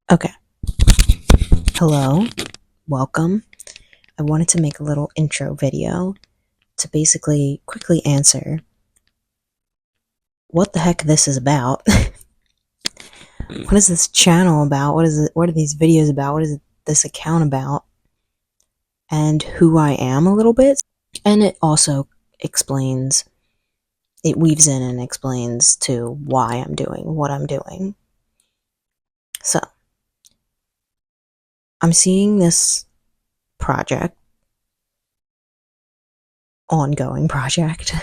Okay. Hello. Welcome. I wanted to make a little intro video to basically quickly answer what the heck this is about. What is this channel about? What are these videos about? What is this account about? And who I am a little bit. And it also explains, it weaves in and explains to why I'm doing what I'm doing. So, I'm seeing this project, ongoing project,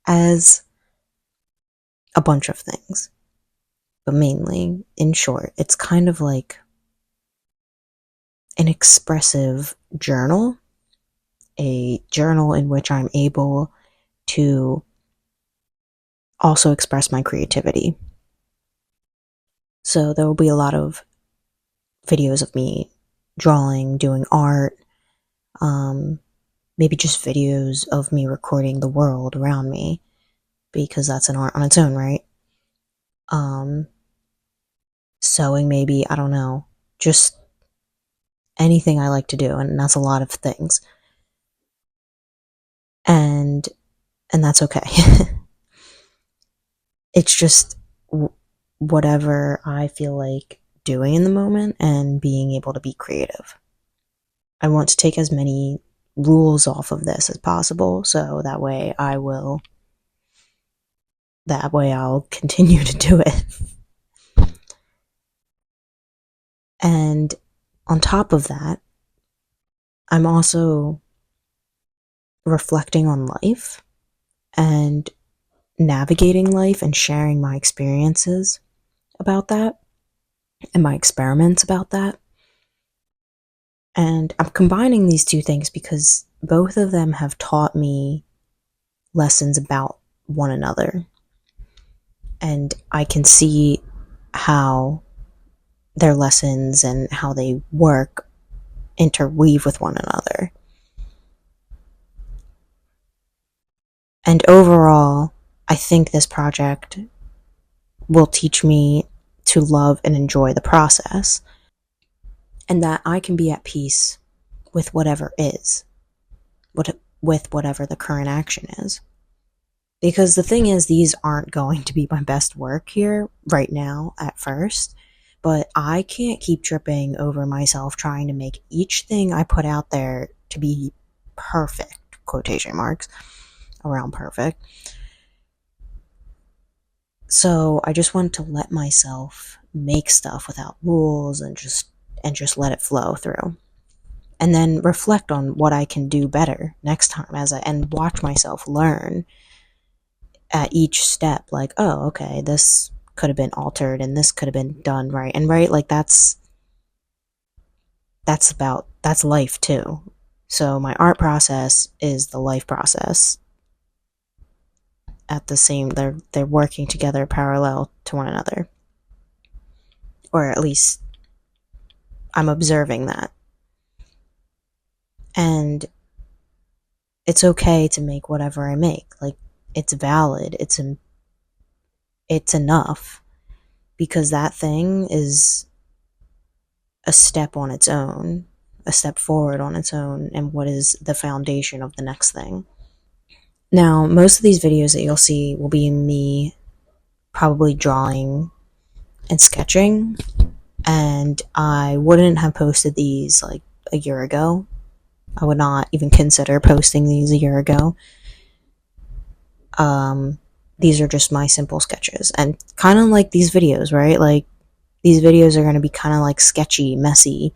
as a bunch of things. But mainly, in short, it's kind of like an expressive journal, a journal in which I'm able to also express my creativity. So there will be a lot of videos of me drawing, doing art, maybe just videos of me recording the world around me, because that's an art on its own, right? Sewing, maybe, I don't know, just anything I like to do, and that's a lot of things. And that's okay. It's just whatever I feel like doing in the moment and being able to be creative. I want to take as many rules off of this as possible, so that way I'll continue to do it. And on top of that, I'm also reflecting on life and navigating life and sharing my experiences about that and my experiments about that. And I'm combining these two things because both of them have taught me lessons about one another. And I can see how their lessons and how they work interweave with one another. And overall, I think this project will teach me to love and enjoy the process, and that I can be at peace with whatever is, with whatever the current action is. Because the thing is, these aren't going to be my best work here right now at first, but I can't keep tripping over myself trying to make each thing I put out there to be perfect, quotation marks around perfect. So I just want to let myself make stuff without rules and just let it flow through. And then reflect on what I can do better next time and watch myself learn at each step, like, oh, okay, this could have been altered and this could have been done right. And right, like that's life too. So my art process is the life process at the same, they're working together parallel to one another. Or at least I'm observing that. And it's okay to make whatever I make. Like, it's valid. It's enough, because that thing is a step on its own, a step forward on its own, and what is the foundation of the next thing. Now, most of these videos that you'll see will be me probably drawing and sketching, and I wouldn't have posted these like a year ago. I would not even consider posting these a year ago. These are just my simple sketches, and kind of like these videos, right? Like, these videos are going to be kind of like sketchy, messy,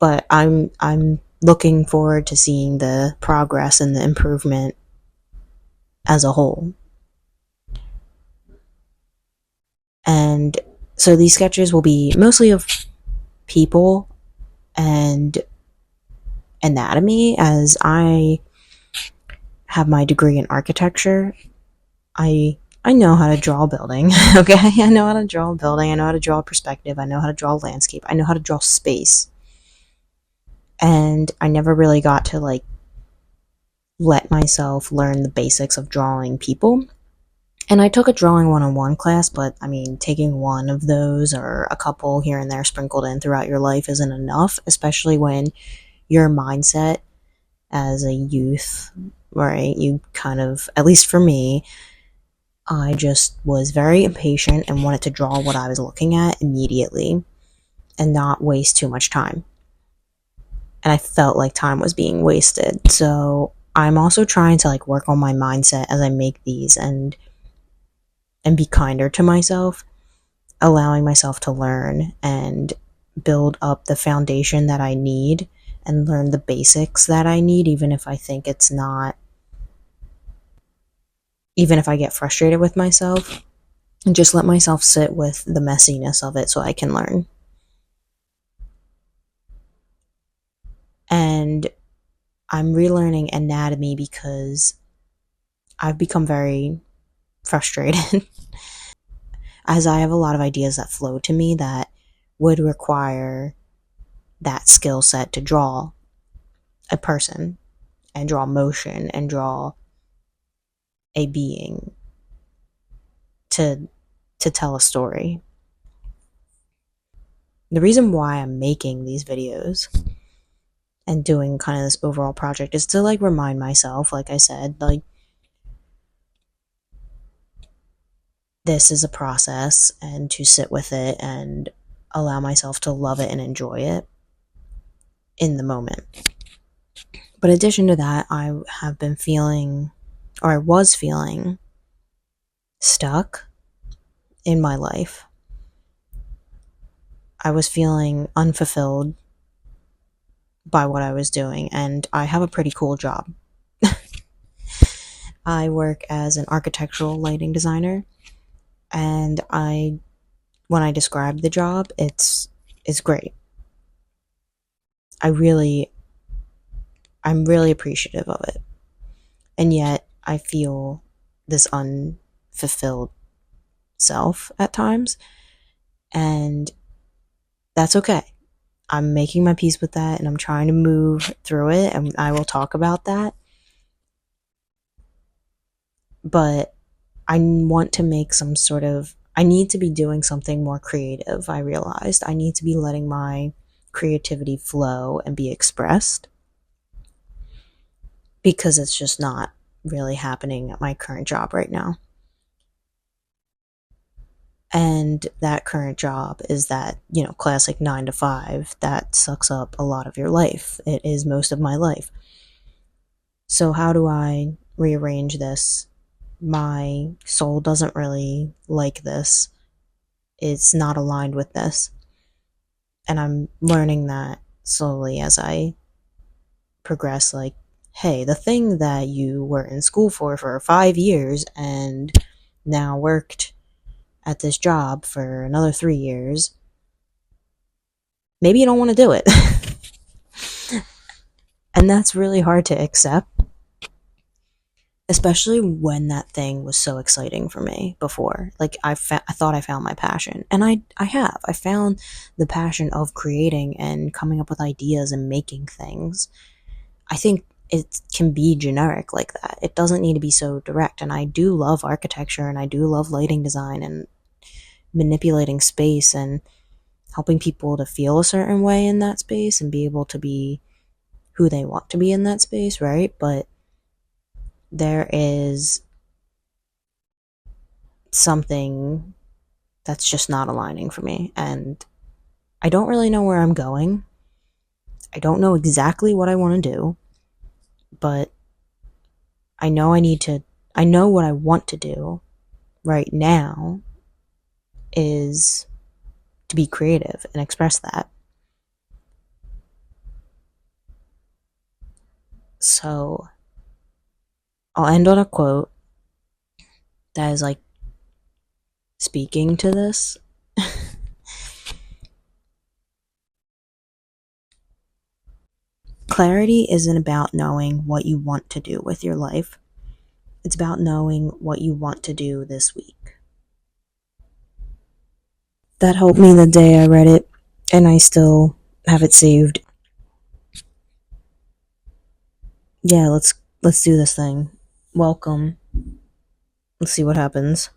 but I'm looking forward to seeing the progress and the improvement as a whole. And so these sketches will be mostly of people and anatomy, as I have my degree in architecture. I know how to draw a building, okay? I know how to draw a building, I know how to draw perspective, I know how to draw landscape, I know how to draw space. And I never really got to like let myself learn the basics of drawing people. And I took a drawing one-on-one class, but I mean, taking one of those or a couple here and there sprinkled in throughout your life isn't enough, especially when your mindset as a youth, right? You kind of, at least for me, I just was very impatient and wanted to draw what I was looking at immediately and not waste too much time. And I felt like time was being wasted. So I'm also trying to like work on my mindset as I make these and be kinder to myself, allowing myself to learn and build up the foundation that I need and learn the basics that I need, even if I think it's not, even if I get frustrated with myself, and just let myself sit with the messiness of it so I can learn. And I'm relearning anatomy because I've become very frustrated as I have a lot of ideas that flow to me that would require that skill set to draw a person and draw motion and draw a being to tell a story. The reason why I'm making these videos and doing kind of this overall project is to like remind myself, like I said, like this is a process and to sit with it and allow myself to love it and enjoy it in the moment. But in addition to that, I have been feeling, or I was feeling, stuck in my life. I was feeling unfulfilled by what I was doing, and I have a pretty cool job. I work as an architectural lighting designer, and when I describe the job, it's great. I'm really appreciative of it. And yet I feel this unfulfilled self at times, and that's okay. I'm making my peace with that and I'm trying to move through it, and I will talk about that. But I want to make some sort of, I need to be doing something more creative. I realized I need to be letting my creativity flow and be expressed, because it's just not really happening at my current job right now. And that current job is that, classic 9 to 5 that sucks up a lot of your life. It is most of my life. So, how do I rearrange this? My soul doesn't really like this, it's not aligned with this. And I'm learning that slowly as I progress. Like, hey, the thing that you were in school for 5 years and now worked at this job for another 3 years, maybe you don't want to do it. And that's really hard to accept, especially when that thing was so exciting for me before. Like, I thought I found my passion, and I have. I found the passion of creating and coming up with ideas and making things. I think it can be generic like that. It doesn't need to be so direct. And I do love architecture, and I do love lighting design and manipulating space and helping people to feel a certain way in that space and be able to be who they want to be in that space, right? But there is something that's just not aligning for me, and I don't really know where I'm going. I don't know exactly what I want to do, but I know I know what I want to do right now is to be creative and express that. So I'll end on a quote that is like speaking to this. Clarity isn't about knowing what you want to do with your life. It's about knowing what you want to do this week. That helped me the day I read it, and I still have it saved. Yeah, let's do this thing. Welcome. Let's see what happens.